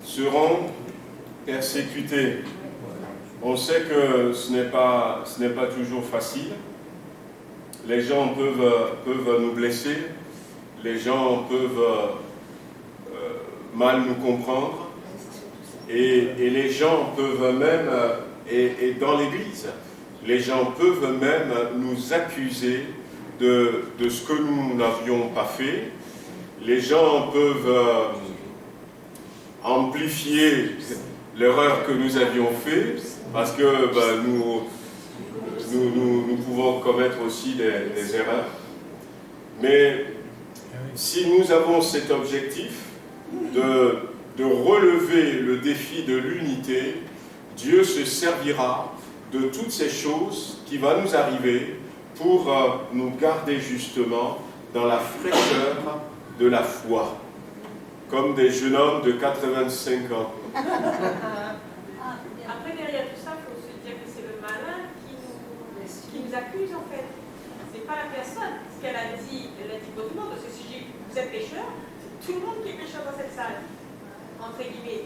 seront persécutés. On sait que ce n'est pas toujours facile. Les gens peuvent nous blesser, les gens peuvent mal nous comprendre, et les gens peuvent même, et dans l'Église, les gens peuvent même nous accuser de ce que nous n'avions pas fait. Les gens peuvent amplifier l'erreur que nous avions faite, parce que nous pouvons commettre aussi des erreurs. Mais si nous avons cet objectif de relever le défi de l'unité, Dieu se servira de toutes ces choses qui vont nous arriver pour nous garder justement dans la fraîcheur de la foi, comme des jeunes hommes de 85 ans. Après, derrière tout ça, il faut se dire que c'est le malin qui nous accuse en fait. C'est pas la personne. Ce qu'elle a dit pour tout le monde, parce que si vous êtes pécheur, c'est tout le monde qui est pécheur dans cette salle, entre guillemets.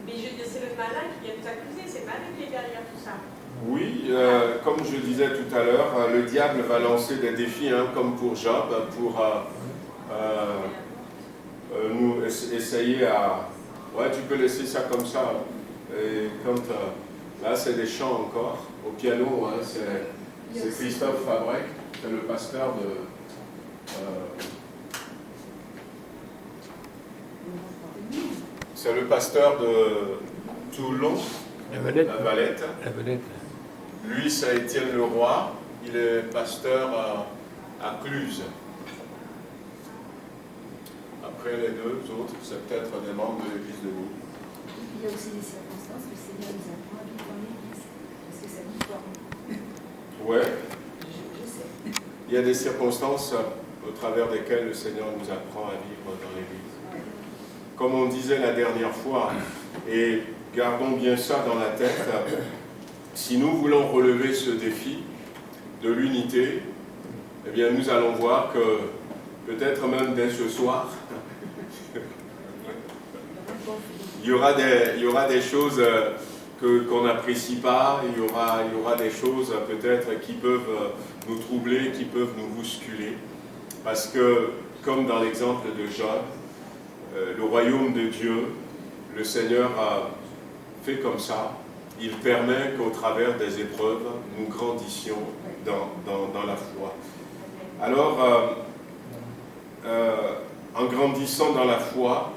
Mais je veux dire, c'est le malin qui vient nous accuser, c'est le malin qui est derrière tout ça. Oui, comme je disais tout à l'heure, le diable va lancer des défis, comme pour Job, pour nous essayer à... Ouais, tu peux laisser ça comme ça. Et quand, là, c'est des chants encore. Au piano, c'est Christophe Fabrec, c'est le pasteur de... c'est le pasteur de Toulon, la Valette. Lui, c'est Étienne Leroy. Il est pasteur à Cluse. Après les deux autres, c'est peut-être des membres de l'église de Nîmes. Il y a aussi des circonstances que le Seigneur nous apprend à vivre dans l'église. Parce que ça nous forme. Ouais. Je sais. Il y a des circonstances au travers desquelles le Seigneur nous apprend à vivre dans l'église. Comme on disait la dernière fois, et gardons bien ça dans la tête, si nous voulons relever ce défi de l'unité, eh bien nous allons voir que peut-être même dès ce soir, il y aura des choses qu'on n'apprécie pas, il y aura des choses peut-être qui peuvent nous troubler, qui peuvent nous bousculer. Parce que, comme dans l'exemple de Job, le royaume de Dieu, le Seigneur a fait comme ça. Il permet qu'au travers des épreuves, nous grandissions dans la foi. Alors, en grandissant dans la foi,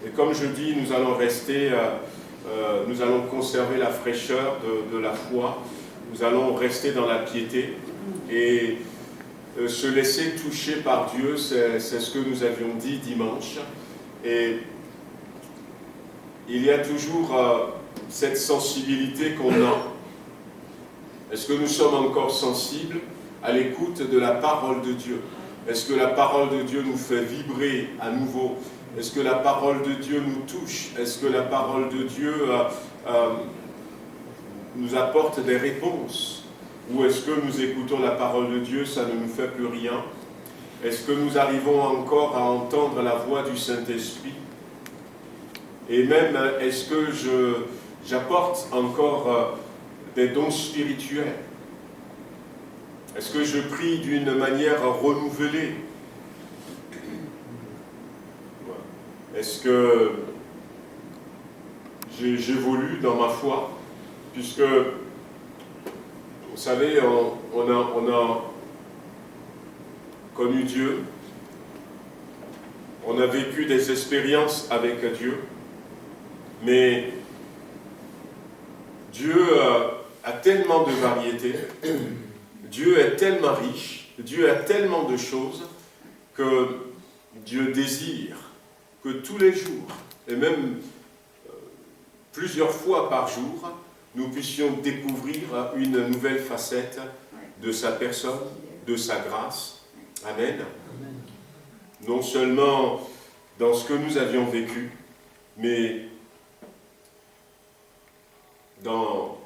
et comme je dis, nous allons rester, nous allons conserver la fraîcheur de la foi, nous allons rester dans la piété, et se laisser toucher par Dieu, c'est ce que nous avions dit dimanche. Et il y a toujours cette sensibilité qu'on a. Est-ce que nous sommes encore sensibles à l'écoute de la parole de Dieu? Est-ce que la parole de Dieu nous fait vibrer à nouveau? Est-ce que la parole de Dieu nous touche? Est-ce que la parole de Dieu nous apporte des réponses? Ou est-ce que nous écoutons la parole de Dieu, ça ne nous fait plus rien? Est-ce que nous arrivons encore à entendre la voix du Saint-Esprit? Et même, est-ce que j'apporte encore des dons spirituels? Est-ce que je prie d'une manière renouvelée? Est-ce que j'évolue dans ma foi? Puisque, vous savez, on a connu Dieu, on a vécu des expériences avec Dieu, mais Dieu a tellement de variétés, Dieu est tellement riche, Dieu a tellement de choses que Dieu désire que tous les jours, et même plusieurs fois par jour, nous puissions découvrir une nouvelle facette de sa personne, de sa grâce. Amen. Non seulement dans ce que nous avions vécu, mais dans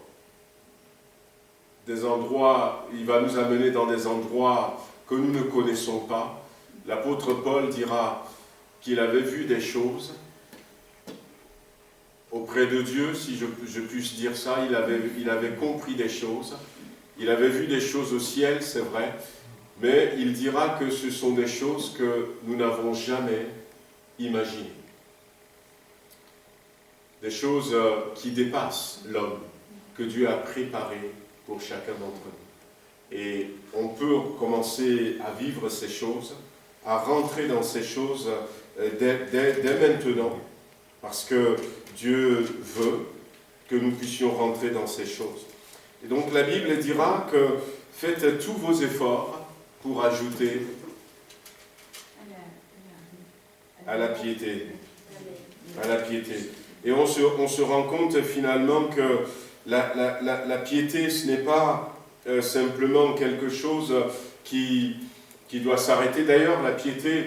des endroits, il va nous amener dans des endroits que nous ne connaissons pas. L'apôtre Paul dira qu'il avait vu des choses auprès de Dieu, si je puisse dire ça. Il avait compris des choses. Il avait vu des choses au ciel, c'est vrai. Mais il dira que ce sont des choses que nous n'avons jamais imaginées. Des choses qui dépassent l'homme, que Dieu a préparé pour chacun d'entre nous. Et on peut commencer à vivre ces choses, à rentrer dans ces choses dès maintenant, parce que Dieu veut que nous puissions rentrer dans ces choses. Et donc la Bible dira que faites tous vos efforts pour ajouter à la piété. À la piété. Et on se rend compte finalement que la piété, ce n'est pas simplement quelque chose qui doit s'arrêter. D'ailleurs, la piété,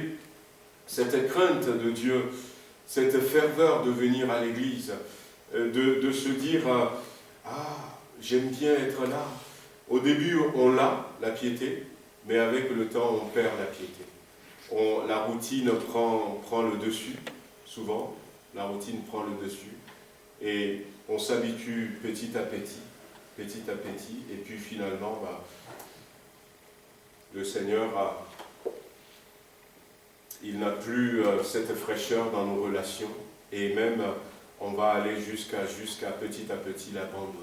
cette crainte de Dieu, cette ferveur de venir à l'église, de se dire « Ah, j'aime bien être là ». Au début, on l'a, la piété, mais avec le temps, on perd la piété. La routine prend le dessus, souvent. La routine prend le dessus. Et on s'habitue petit à petit, et puis finalement, le Seigneur il n'a plus cette fraîcheur dans nos relations, et même on va aller jusqu'à petit à petit l'abandonner.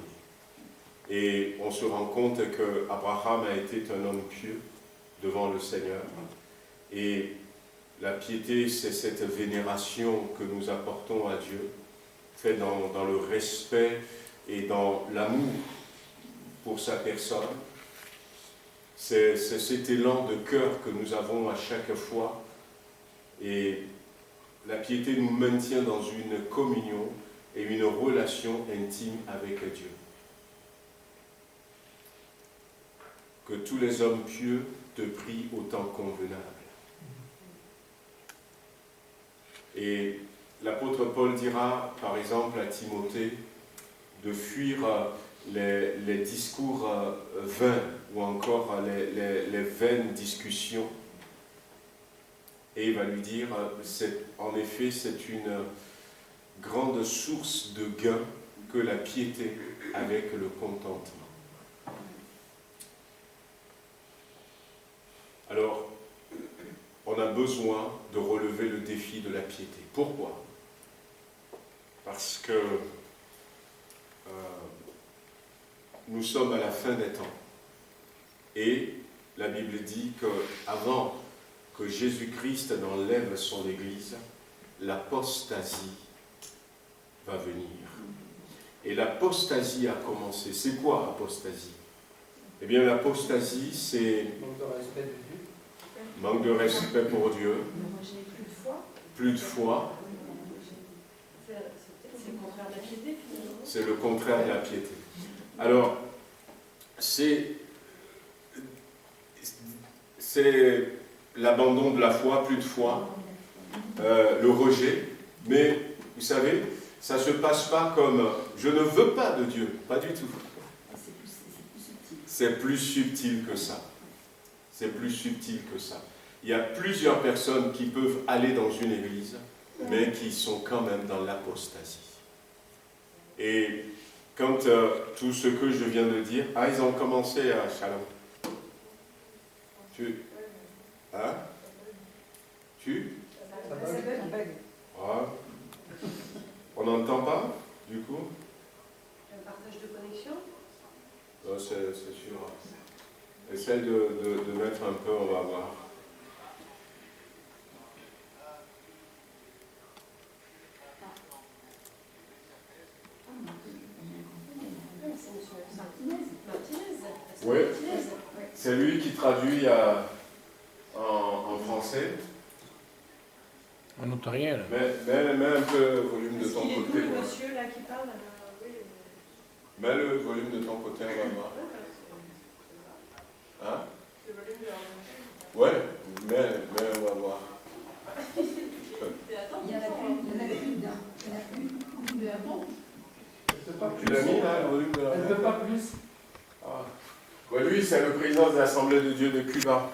Et on se rend compte qu'Abraham a été un homme pieux devant le Seigneur, et la piété, c'est cette vénération que nous apportons à Dieu, faite dans le respect et dans l'amour pour sa personne. C'est cet élan de cœur que nous avons à chaque fois. Et la piété nous maintient dans une communion et une relation intime avec Dieu. Que tous les hommes pieux te prient au temps convenable. Et l'apôtre Paul dira, par exemple, à Timothée, de fuir les discours vains ou encore les vaines discussions. Et il va lui dire, en effet, c'est une grande source de gain que la piété avec le contentement. Alors, on a besoin de relever le défi de la piété. Pourquoi ? Parce que nous sommes à la fin des temps. Et la Bible dit qu'avant que Jésus-Christ n'enlève son Église, l'apostasie va venir. Et l'apostasie a commencé. C'est quoi l'apostasie ? Eh bien, l'apostasie, c'est Manque de respect de Dieu. manque de respect pour Dieu, plus de foi. C'est le contraire de la piété, finalement. C'est le contraire de la piété. Alors, c'est l'abandon de la foi, plus de foi, le rejet. Mais, vous savez, ça ne se passe pas comme « je ne veux pas de Dieu », pas du tout. C'est plus subtil que ça. C'est plus subtil que ça. Il y a plusieurs personnes qui peuvent aller dans une église, mais qui sont quand même dans l'apostasie. Et quand tout ce que je viens de dire, ils ont commencé à Shalom. Hein? On n'entend pas, du coup? Un partage de connexion? C'est sûr. Essaye de mettre un peu, on va voir. Oui, c'est lui qui traduit en français. Un notariel. Mets un peu le volume de ton Il est côté. d'où le monsieur là qui parle? Mets le volume de ton côté, on va voir. Hein? Le volume de leur Ouais, mais on va voir. Il y en a plus d'un. Il y en a plus d'un. Tu l'as mis là, le volume de la Elle ne veut pas plus. Ah. Ouais, lui, c'est le président de l'Assemblée de Dieu de Cuba.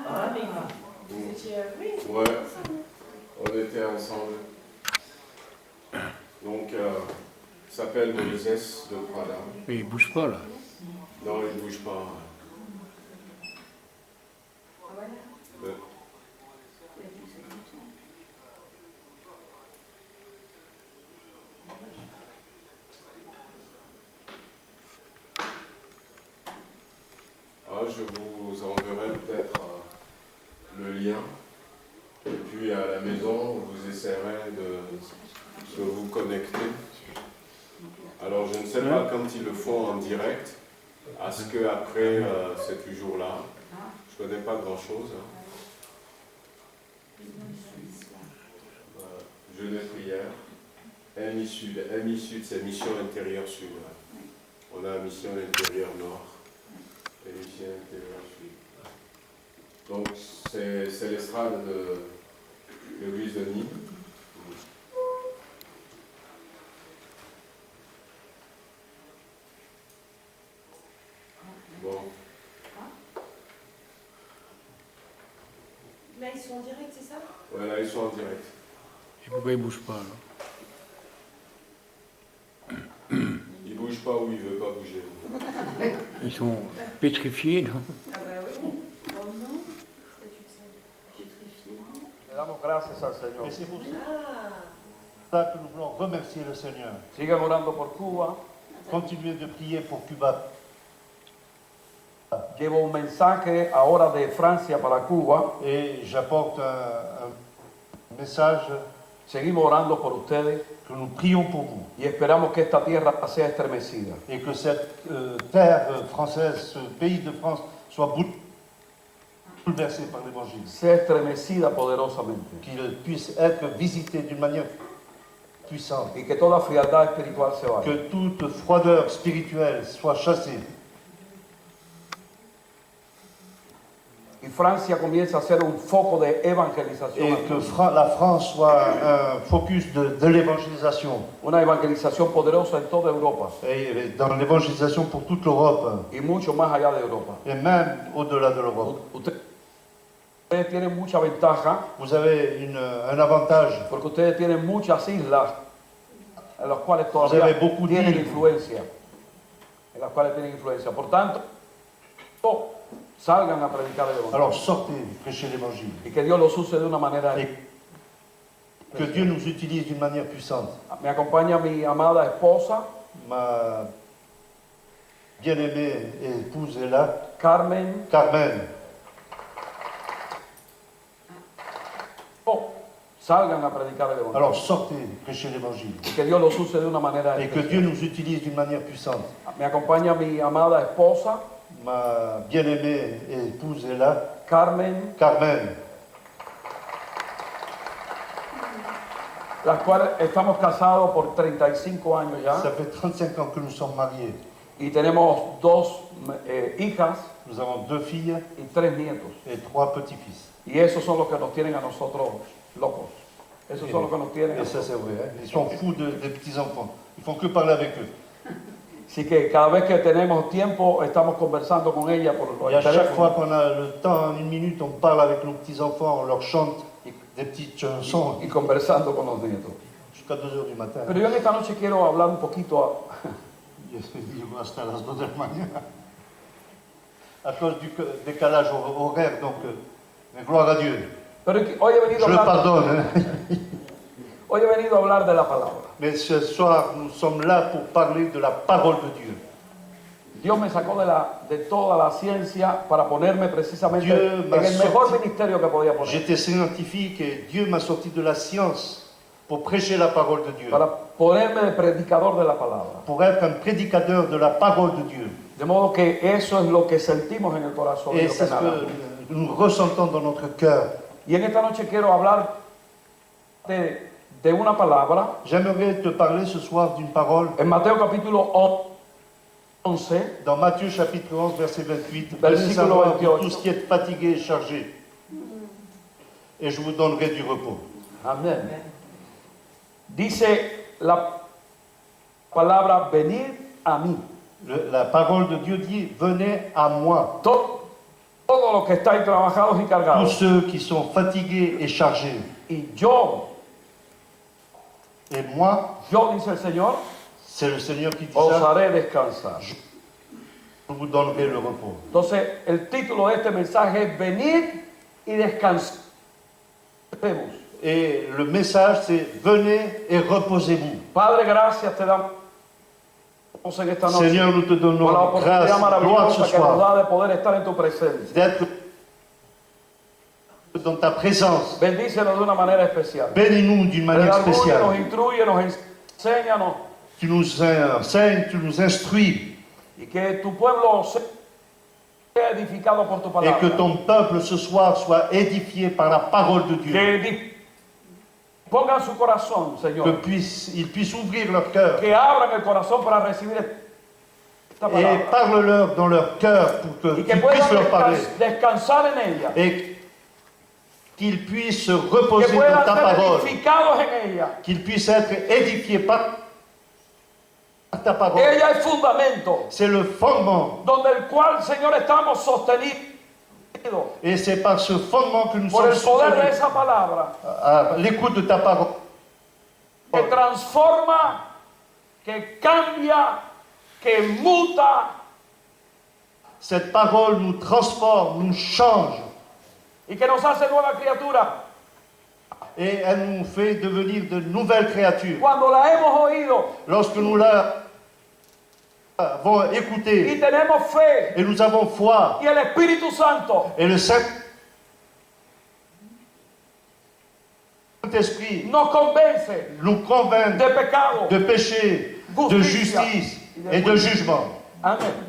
Ah. Vous étiez oui. Ouais, on était ensemble. Donc, il s'appelle Moïse de Prada. Mais il bouge pas là. Non, il ne bouge pas. Ouais. Ah, je vous enverrai peut-être le lien. Et puis à la maison, vous essayerez de vous connecter. Alors je ne sais pas quand ils le font en direct. Est-ce qu'après c'est toujours là? Je ne connais pas grand-chose. Jeûne et prière. MI Sud. MI Sud, c'est mission intérieure sud. On a mission intérieure nord. Et mission intérieure sud. Donc c'est l'estrade de l'église de Nîmes. Bon. Là, ils sont en direct, c'est ça? Ouais, là, ils sont en direct. Et pourquoi il bouge pas là? Il bouge pas ou il veut pas bouger. Ils sont pétrifiés, non? Ah bah oui. Oh non, statut de pétrifié. Le damos gracias al Señor. Et c'est pour Ah, ça que nous voulons remercier le Seigneur. Sigan orando por Cuba. Continuez de prier pour Cuba. Llevo un mensaje ahora de Francia para Cuba. Et j'apporte un message Seguimos orando por ustedes que nous prions pour vous. y esperamos que esta tierra sea estremecida. Et que cette terre française, ce pays de France, soit bouleversé par l'Évangile. Sea estremecida poderosamente. Qu'il puisse être visité d'une manière puissante. Y que toda frialdad espiritual se vaya. Que toute froideur spirituelle soit chassée. Y Francia comienza a ser un foco de evangelización. Et que la France soit un focus de l'évangélisation. Una evangelización poderosa en toda Europa. Et dans l'évangélisation pour toute l'Europe. Y mucho más allá de Europa. Et même au-delà de l'Europe. Ustedes tienen mucha ventaja. Vous avez un avantage. Porque ustedes tienen muchas islas en las cuales Vous todavía avez beaucoup tienen d'îles. influencia. En las cuales tienen influencia. Por tanto, salgan a predicar el evangelio. Alors sortez, prêchez l'évangile. Y que Dios los use de una manera. Et que Dieu nous utilise d'une manière puissante. Me acompaña mi amada esposa, Ma bien-aimée épouse est là, Carmen. Carmen. Salgan a predicar el evangelio. Alors sortez, prêchez l'évangile. Y que Dios los use de una manera. Et que Dieu nous utilise d'une manière puissante. Me acompaña mi amada esposa, Ma bien-aimée épouse est là, Carmen, Carmen. las cuales estamos casados por 35 años ya. Ça fait 35 ans que nous sommes mariés. Y tenemos dos hijas Nous avons 2 filles y 3 nietos. et 3 petits-fils. Y esos son los que nos tienen a nosotros locos. Esos son los que nos tienen. Et ça c'est vrai, hein? Ils sont fous des petits-enfants. Ils font que parler avec eux. Así que cada vez que tenemos tiempo estamos conversando con ella por Et à el chaque fois teléfono qu'on a le temps, une minute, on parle avec nos petits-enfants, on leur chante des petites chansons y conversando con los nietos. jusqu'à 2 heures du matin. Pero yo en esta noche quiero hablar un poquito Llego hasta las 2 de la mañana. À cause du décalage horaire, donc, mais gloire à Dieu. Pero hoy he venido Je le a hablar, pardonne. Hein? hoy he venido a hablar de la palabra. Mais ce soir, nous sommes là pour parler de la parole de Dieu. Dios me sacó de toda la ciencia para ponerme precisamente Dieu en m'a el mejor sorti. ministerio que podía poner. J'étais scientifique et Dieu m'a sorti de la science pour prêcher la parole de Dieu. Para ponerme de predicador de la palabra. Pour être un prédicateur de la parole de Dieu. De modo que eso es lo que sentimos en el corazón. y Et lo c'est que ce nada. que nous ressentons dans notre cœur. Y en esta noche quiero hablar de una palabra J'aimerais te parler ce soir d'une parole en Mateo capítulo 11, dans Matthieu chapitre 11, verset 28. Venez Versículo savoir, vous 28. tous qui êtes fatigués et chargés, et je vous donnerai du repos. amén. Dice la palabra venid a mí. La parole de Dieu dit, venez à moi, Todos los que estáis trabajados y tous cargados, ceux qui sont fatigués et chargés, y yo Et moi, yo, dice el Señor, c'est le Seigneur qui dit os ça, haré descansar. je vous donnerai le repos. Entonces, el título de este mensaje es Venid y descansemos. Et le message, c'est venez et reposez-vous. Padre, gracias te damos en esta noche Seigneur, nous te donnons por la oportunidad grâce, gloire maravillosa ce que nos soir da de poder estar en tu presencia. d'être dans ta présence. Bendícenos de una manera especial. Bénis-nous d'une manière Redarguye, nos spéciale. instruye, nos enséñanos Tu nous enseignes, tu nous instruis y que tu pueblo sea edificado por tu et palabra. que ton peuple ce soir soit édifié par la parole de Dieu. Que pongan su corazón, Señor. Ils puissent ouvrir leur cœur Que abran el corazón para recibir esta et palabra. parle-leur dans leur cœur pour Y que qu'ils puissent puedan leur parler descansar en ella. et qu'ils puissent se Que reposer dans puedan ta ser parole, edificados en ella. qu'ils puissent être édifiés par ta parole. Ella es fundamento C'est le fondement donde el cual, Señor, estamos sostenidos et c'est par ce fondement que nous por sommes el poder de soutenus esa palabra à l'écoute de ta parole. que transforma, que cambia, que muta Cette parole nous transforme, nous change y que nos hace nueva criatura. et elle nous fait devenir de nouvelles créatures. Cuando la hemos oído Lorsque nous l'avons y écoutée tenemos fe et nous avons foi y el Espíritu Santo et le Saint-Esprit nos convence nous convainc de pecado, de péché, de justice et de jugement. Amén.